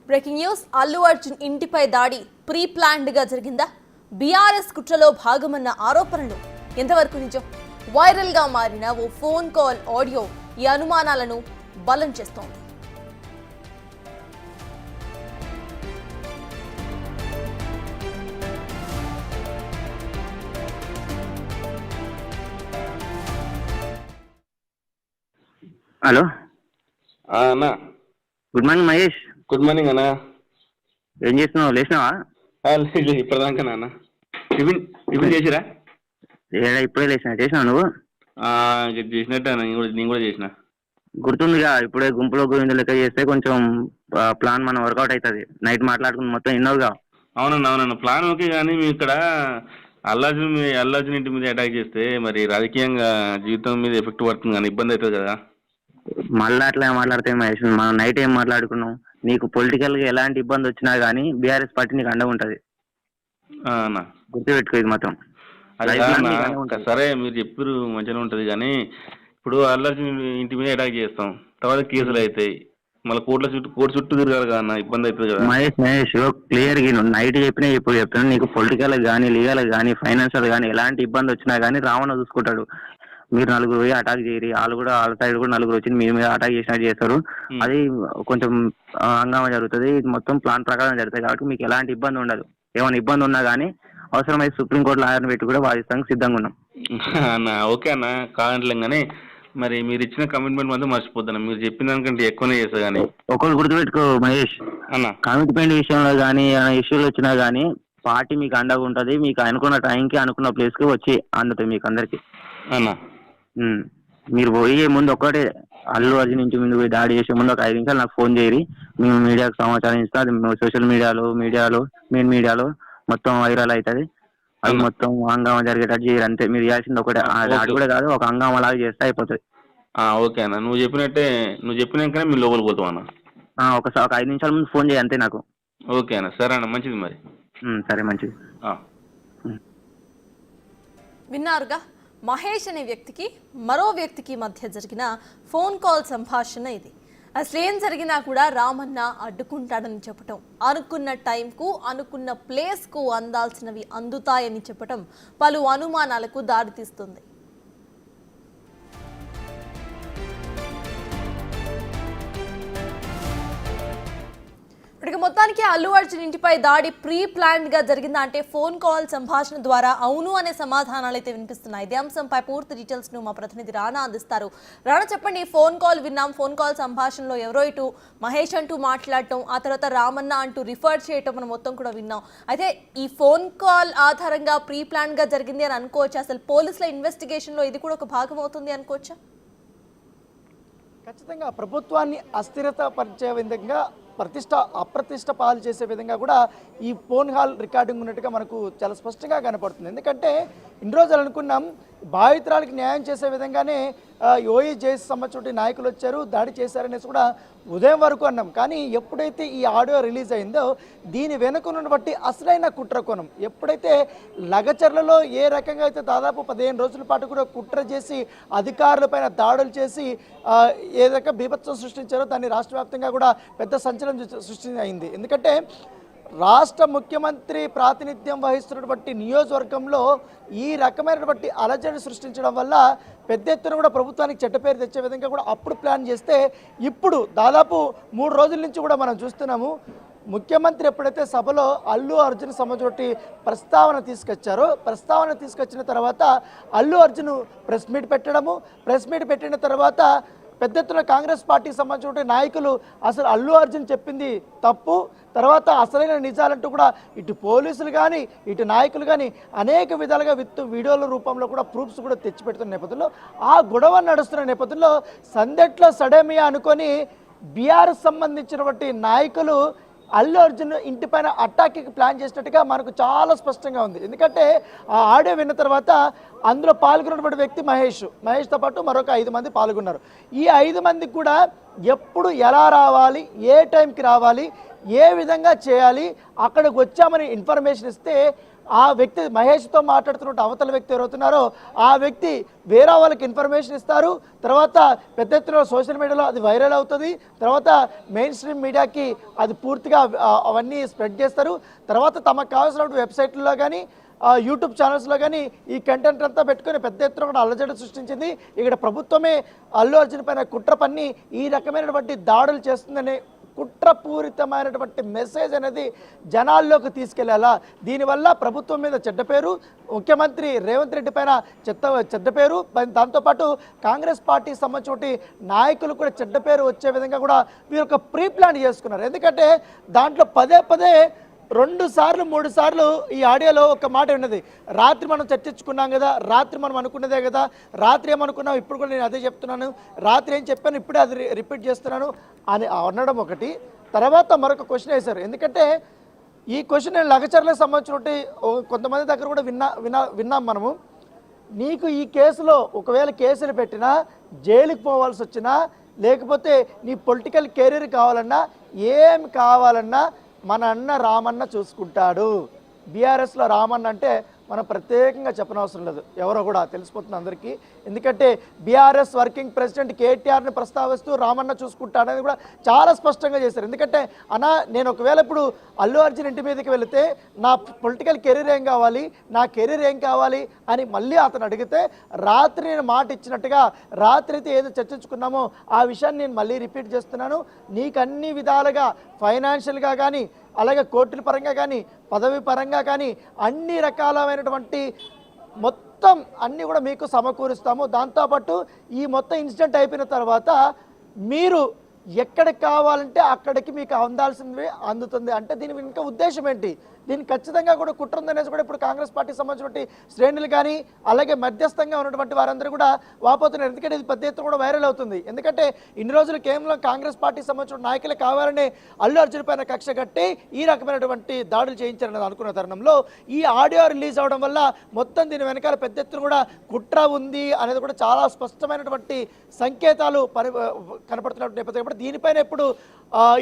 Breaking news. Allu Arjun ఇంటిపై దాడి pre planned గా జరిగిందా? బీఆర్ఎస్ కుట్రలో భాగమన్న ఆరోపణలు ఎంతవరకు నిజం? వైరల్ గా మారిన ఓ ఫోన్ కాల్ ఆడియో ఈ అనుమానాలను బలం చేస్తోంది. హలో అన్నా, good morning Mahesh. Good morning అన్నా. ఏం చేస్తున్నావు? లేచినావా? లేదు, ఇప్పటిదాకా అన్న. టిఫిన్ చేసిరా? ఇప్పుడే చేసినావు నువ్వు? చేసినట్టు అన్న, నేను కూడా చేసిన. గుర్తుందిగా, ఇప్పుడే గుంపులో గోవింద లెక్క చేస్తే కొంచెం ప్లాన్ మనం వర్కౌట్ అవుతుంది. నైట్ మాట్లాడుకుని మొత్తం విన్నావుగా. అవునన్నా, ప్లాన్ ఓకే, కానీ మీ ఇక్కడ అల్లార్జున్ ఇంటి మీద అటాక్ చేస్తే మరి రాజకీయంగా జీవితం మీద ఎఫెక్ట్ పడుతుంది కానీ ఇబ్బంది అవుతుంది కదా. మళ్ళీ అట్లా మాట్లాడితే మహేష్, మనం నైట్ ఏం మాట్లాడుకున్నాం? నీకు పొలిటికల్ గా ఎలాంటి ఇబ్బంది వచ్చినా గానీ బీఆర్ఎస్ పార్టీ నీకు అండగా ఉంటది. గుర్తుపెట్టుకో ఇది మాత్రం. సరే, మీరు చెప్పారు మంచిగా ఉంటది, కానీ ఇప్పుడు అల్లార్జున్ ఇంటి మీద అటాక్ చేస్తాం, తర్వాత కేసులు అవుతాయి, మళ్ళీ కోర్టు చుట్టూ తిరగాలి కదా, ఇబ్బంది అవుతుంది కదా. మహేష్ క్లియర్ గా నైట్ చెప్పినా ఇప్పుడు చెప్తాను, నీకు పొలిటికల్ గానీ లీగల్ గానీ ఫైనాన్షియల్ గానీ ఎలాంటి ఇబ్బంది వచ్చినా గానీ రావణ చూసుకుంటాడు. మీరు నలుగురు పోయి అటాక్ చేయరు, వాళ్ళ సైడ్ కూడా నలుగురు వచ్చి మీ మీద అటాక్ చేసినట్టు చేస్తారు. అది కొంచెం హంగామా జరుగుతుంది. ఇది మొత్తం ప్లాన్ ప్రకారం జరుగుతుంది కాబట్టి మీకు ఎలాంటి ఇబ్బంది ఉండదు. ఏమైనా ఇబ్బంది ఉన్నా కానీ అవసరమైతే సుప్రీంకోర్టు లాయర్ని పెట్టి కూడా వాదిస్తానికి సిద్ధంగా ఉన్నాం. అన్న ఓకే అన్న, కాదంటలేం కానీ మరి మీరు ఇచ్చిన కమిట్మెంట్ మాత్రం మర్చిపోతాను. మీరు చెప్పిన దానికంటే ఎక్కువనే చేస్తా. కానీ ఒకళ్ళు గుర్తుపెట్టుకో మహేష్ అన్న, కమిట్మెంట్ విషయంలో కానీ ఇష్యూలు వచ్చినా కానీ పార్టీ మీకు అండగా ఉంటుంది. మీకు అనుకున్న టైంకి అనుకున్న ప్లేస్కి వచ్చి అందుతుంది మీకు అందరికి అన్న. మీరు పోయే ముందు ఒక్కటే, అల్లు అర్జున్ ఇంటి ముందు పోయి దాడి చేసే ముందు ఒక 5 నిమిషాలు నాకు ఫోన్ చేయరి. మేము మీడియాకు సమాచారం ఇస్తాం. అది సోషల్ మెయిన్ మీడియాలో మొత్తం వైరల్ అవుతుంది. అది మొత్తం హంగామా జరిగేటట్టు చేయరు అంతే. మీరు చేయాల్సింది ఒకటే, అది కూడా కాదు, ఒక హంగామా లాగా చేస్తే అయిపోతుంది. ఓకే అన్న, నువ్వు చెప్పినాకనే మీరు లోపలికి పోతాం అన్న. ఒక 5 నిమిషాల ముందు ఫోన్ చేయి అంతే నాకు. ఓకే అన్న, సరే అన్న, మంచిది మరి. సరే, మంచిది. విన్నారుగా, మహేష్ అనే వ్యక్తికి మరో వ్యక్తికి మధ్య జరిగిన ఫోన్ కాల్ సంభాషణ ఇది. అసలేం జరిగినా కూడా రామన్న అడ్డుకుంటాడని చెప్పటం, అనుకున్న టైంకు అనుకున్న ప్లేస్కు అందాల్సినవి అందుతాయని చెప్పటం పలు అనుమానాలకు దారితీస్తుంది. ఇక మొత్తానికి అల్లు అర్జున్ ఇంటిపై దాడి ప్రీ ప్లాన్డ్ గా జరిగిందా అంటే ఫోన్ కాల్ సంభాషణ ద్వారా అవును అనే సమాధానాలు అయితే వినిపిస్తున్నాయి. ఇదే అంశంపై పూర్తి డీటెయిల్స్ ను మా ప్రతినిధి రానా అందిస్తారు. రానా, చెప్పండి, ఫోన్ కాల్ విన్నాం. ఫోన్ కాల్ సంభాషణలో ఎవరో ఇటు మహేష్ అంటూ మాట్లాడటం, ఆ తర్వాత రామన్న అంటూ రిఫర్ చేయటం మనం మొత్తం కూడా విన్నాం. అయితే ఈ ఫోన్ కాల్ ఆధారంగా ప్రీ ప్లాన్ గా జరిగింది అని అనుకోవచ్చు. అసలు పోలీసుల ఇన్వెస్టిగేషన్ లో ఇది కూడా ఒక భాగం అవుతుంది అనుకోవచ్చా? ఖచ్చితంగా ప్రభుత్వాన్ని అస్థిరత పరిచే విధంగా అప్రతిష్ట పాలు చేసే విధంగా కూడా ఈ ఫోన్ కాల్ రికార్డింగ్ ఉన్నట్టుగా మనకు చాలా స్పష్టంగా కనపడుతుంది. ఎందుకంటే ఇన్ని రోజులు అనుకున్నాం బాధితురాలకి న్యాయం చేసే విధంగానే ఓఈ జేఎస్ సంబంధించిన నాయకులు వచ్చారు, దాడి చేశారనేసి కూడా ఉదయం వరకు అన్నాం. కానీ ఎప్పుడైతే ఈ ఆడియో రిలీజ్ అయిందో దీని వెనుకను బట్టి అసలైన కుట్ర కోణం, ఎప్పుడైతే లగచర్లలో ఏ రకంగా అయితే దాదాపు 15 రోజుల పాటు కూడా కుట్ర చేసి అధికారులపైన దాడులు చేసి ఏ రకంగా బీభత్సం సృష్టించారో దాన్ని రాష్ట్ర వ్యాప్తంగా కూడా పెద్ద సంచలనం సృష్టి అయింది. ఎందుకంటే రాష్ట్ర ముఖ్యమంత్రి ప్రాతినిధ్యం వహిస్తున్నటువంటి నియోజకవర్గంలో ఈ రకమైనటువంటి అలజడి సృష్టించడం వల్ల పెద్ద ఎత్తున కూడా ప్రభుత్వానికి చెడ్డ పేరు తెచ్చే విధంగా కూడా అప్పుడు ప్లాన్ చేస్తే ఇప్పుడు దాదాపు 3 రోజుల నుంచి కూడా మనం చూస్తున్నాము. ముఖ్యమంత్రి ఎప్పుడైతే సభలో అల్లు అర్జున్ సంబంధించి ప్రస్తావన తీసుకొచ్చిన తర్వాత అల్లు అర్జున్ ప్రెస్ మీట్ పెట్టిన తర్వాత పెద్ద ఎత్తున కాంగ్రెస్ పార్టీకి సంబంధించిన నాయకులు అసలు అల్లు అర్జున్ చెప్పింది తప్పు, తర్వాత అసలైన నిజాలంటూ కూడా ఇటు పోలీసులు కానీ ఇటు నాయకులు కానీ అనేక విధాలుగా వీడియోల రూపంలో కూడా ప్రూఫ్స్ కూడా తెచ్చిపెడుతున్న నేపథ్యంలో ఆ గొడవ నడుస్తున్న నేపథ్యంలో సందెట్లో సడేమియా అనుకొని బీఆర్ఎస్ సంబంధించినటువంటి నాయకులు అల్లు అర్జున్ ఇంటిపైన అటాక్కి ప్లాన్ చేసినట్టుగా మనకు చాలా స్పష్టంగా ఉంది. ఎందుకంటే ఆ ఆడియో విన్న తర్వాత అందులో పాల్గొన్నటువంటి వ్యక్తి మహేష్తో పాటు మరొక 5 మంది పాల్గొన్నారు. ఈ 5 మందికి కూడా ఎప్పుడు ఎలా రావాలి, ఏ టైంకి రావాలి, ఏ విధంగా చేయాలి, అక్కడికి వచ్చామని ఇన్ఫర్మేషన్ ఇస్తే ఆ వ్యక్తి మహేష్తో మాట్లాడుతున్నట్టు అవతల వ్యక్తి ఎవరవుతున్నారో ఆ వ్యక్తి వేరే వాళ్ళకి ఇన్ఫర్మేషన్ ఇస్తారు. తర్వాత పెద్ద ఎత్తున సోషల్ మీడియాలో అది వైరల్ అవుతుంది. తర్వాత మెయిన్ స్ట్రీమ్ మీడియాకి అది పూర్తిగా అవన్నీ స్ప్రెడ్ చేస్తారు. తర్వాత తమకు కావాల్సిన వెబ్సైట్లలో కానీ యూట్యూబ్ ఛానల్స్లో కానీ ఈ కంటెంట్ అంతా పెట్టుకొని పెద్ద ఎత్తున కూడా అల్లజడి సృష్టించింది. ఇక్కడ ప్రభుత్వమే అల్లు అర్జున్ పైన కుట్ర పన్ని ఈ రకమైనటువంటి దాడులు చేస్తుందనే కుట్రపూరితమైనటువంటి మెసేజ్ అనేది జనాల్లోకి తీసుకెళ్లాలా. దీనివల్ల ప్రభుత్వం మీద చెడ్డ పేరు, ముఖ్యమంత్రి రేవంత్ రెడ్డి పైన చెడ్డ పేరు, దాంతోపాటు కాంగ్రెస్ పార్టీకి సంబంధించిన నాయకులు కూడా చెడ్డ పేరు వచ్చే విధంగా కూడా వీరు ఒక ప్రీ ప్లాన్ చేసుకున్నారు. ఎందుకంటే దాంట్లో పదే 2 సార్లు 3 సార్లు ఈ ఆడియోలో ఒక మాట ఉన్నది, రాత్రి మనం చర్చించుకున్నాం కదా, రాత్రి మనం అనుకున్నదే కదా, రాత్రి ఏమనుకున్నాం ఇప్పుడు కూడా నేను అదే చెప్తున్నాను, రాత్రి ఏం చెప్పాను ఇప్పుడే అది రిపీట్ చేస్తున్నాను అని అనడం ఒకటి. తర్వాత మరొక క్వశ్చన్ వేశారు. ఎందుకంటే ఈ క్వశ్చన్ నేను లగచర్లకు సంబంధించినటువంటి కొంతమంది దగ్గర కూడా విన్నాం మనము. నీకు ఈ కేసులో ఒకవేళ కేసులు పెట్టినా, జైలుకి పోవాల్సి వచ్చినా, లేకపోతే నీ పొలిటికల్ కెరీర్ కావాలన్నా, ఏం కావాలన్నా మన అన్న రామన్న చూసుకుంటాడు. బీఆర్ఎస్లో రామన్న అంటే మనం ప్రత్యేకంగా చెప్పనవసరం లేదు, ఎవరో కూడా తెలిసిపోతుంది అందరికీ. ఎందుకంటే బీఆర్ఎస్ వర్కింగ్ ప్రెసిడెంట్ కేటీఆర్ని ప్రస్తావిస్తూ రామన్న చూసుకుంటాడని కూడా చాలా స్పష్టంగా చేశారు. ఎందుకంటే అన్న నేను ఒకవేళ ఇప్పుడు అల్లు అర్జున్ ఇంటి మీదకి వెళితే నా పొలిటికల్ కెరీర్ ఏం కావాలి, నా కెరీర్ ఏం కావాలి అని మళ్ళీ అతను అడిగితే రాత్రి నేను మాట ఇచ్చినట్టుగా రాత్రి అయితే ఏదో చర్చించుకున్నామో ఆ విషయాన్ని నేను మళ్ళీ రిపీట్ చేస్తున్నాను. నీకు అన్ని విధాలుగా ఫైనాన్షియల్గా కానీ, అలాగే కోర్టుల పరంగా కానీ, పదవి పరంగా కానీ అన్ని రకాలైనటువంటి మొత్తం అన్నీ కూడా మీకు సమకూరుస్తాము. దాంతోపాటు ఈ మొత్తం ఇన్సిడెంట్ అయిపోయిన తర్వాత మీరు ఎక్కడికి కావాలంటే అక్కడికి మీకు అందాల్సింది అందుతుంది. అంటే దీని వెనుక ఉద్దేశం ఏంటి? దీనికి ఖచ్చితంగా కూడా కుట్ర ఉందనేసి కూడా ఇప్పుడు కాంగ్రెస్ పార్టీకి సంబంధించినటువంటి శ్రేణులు కానీ, అలాగే మధ్యస్థంగా ఉన్నటువంటి వారందరూ కూడా వాపోతున్నారు. ఎందుకంటే ఇది పెద్ద ఎత్తున కూడా వైరల్ అవుతుంది. ఎందుకంటే ఇన్ని రోజులు కేవలం కాంగ్రెస్ పార్టీకి సంబంధించిన నాయకులే కావాలని అల్లు అర్జున్ పైన కక్ష కట్టి ఈ రకమైనటువంటి దాడులు చేయించారని అనుకున్న తరుణంలో ఈ ఆడియో రిలీజ్ అవడం వల్ల మొత్తం దీని వెనకాల పెద్ద ఎత్తున కూడా కుట్ర ఉంది అనేది కూడా చాలా స్పష్టమైనటువంటి సంకేతాలు కనపడుతున్న నేపథ్యం. దీనిపైన ఇప్పుడు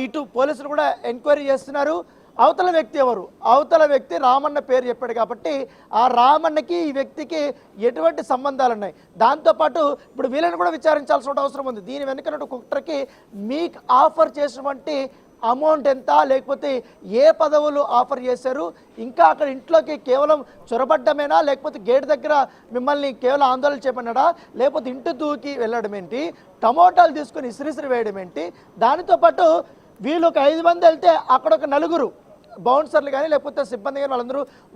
ఇటు పోలీసులు కూడా ఎంక్వైరీ చేస్తున్నారు. అవతల వ్యక్తి ఎవరు? అవతల వ్యక్తి రామన్న పేరు చెప్పాడు కాబట్టి ఆ రామన్నకి ఈ వ్యక్తికి ఎటువంటి సంబంధాలు ఉన్నాయి. దాంతోపాటు ఇప్పుడు వీళ్ళని కూడా విచారించాల్సిన అవసరం ఉంది. దీని వెనుకనట్టు కుట్రకి మీకు ఆఫర్ చేసినటువంటి అమౌంట్ ఎంత, లేకపోతే ఏ పదవులు ఆఫర్ చేశారు, ఇంకా అక్కడ ఇంట్లోకి కేవలం చొరబడ్డమేనా, లేకపోతే గేట్ దగ్గర మిమ్మల్ని కేవలం ఆందోళన చేయమన్నాడా, లేకపోతే ఇంటి దూకి వెళ్ళడం ఏంటి, టమోటాలు తీసుకొని ఇసిరిసిరి వేయడం ఏంటి. దానితో పాటు వీళ్ళు ఒక 5 మంది వెళ్తే అక్కడ ఒక 4 బౌన్సర్లు కానీ లేకపోతే సిబ్బంది కానీ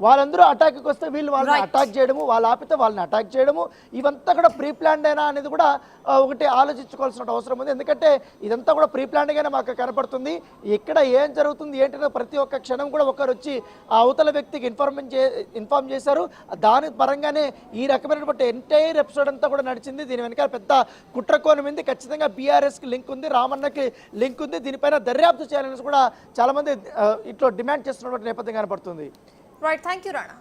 వాళ్ళందరూ అటాక్కి వస్తే వీళ్ళు వాళ్ళని అటాక్ చేయడము, వాళ్ళు ఆపితే వాళ్ళని అటాక్ చేయడము, ఇవంతా కూడా ప్రీ ప్లాన్డ్ అయినా అనేది కూడా ఒకటి ఆలోచించుకోవాల్సిన అవసరం ఉంది. ఎందుకంటే ఇదంతా కూడా ప్రీ ప్లాన్డ్గానే మాకు కనపడుతుంది. ఇక్కడ ఏం జరుగుతుంది ఏంటంటే ప్రతి ఒక్క క్షణం కూడా ఒకరు వచ్చి ఆ అవతల వ్యక్తికి ఇన్ఫార్మ్ చేశారు. దాని పరంగానే ఈ రకమైనటువంటి ఎంటైర్ ఎపిసోడ్ అంతా కూడా నడిచింది. దీని వెనకాల పెద్ద కుట్రకోణం ఉంది. ఖచ్చితంగా బీఆర్ఎస్కి లింక్ ఉంది, రామన్నకి లింక్ ఉంది. దీనిపైన దర్యాప్తు చేయాలని కూడా చాలామంది ఇట్లా డిమాండ్ చేస్తున్నటువంటి నేపథ్యం కనపడుతుంది. Right, thank you Rana.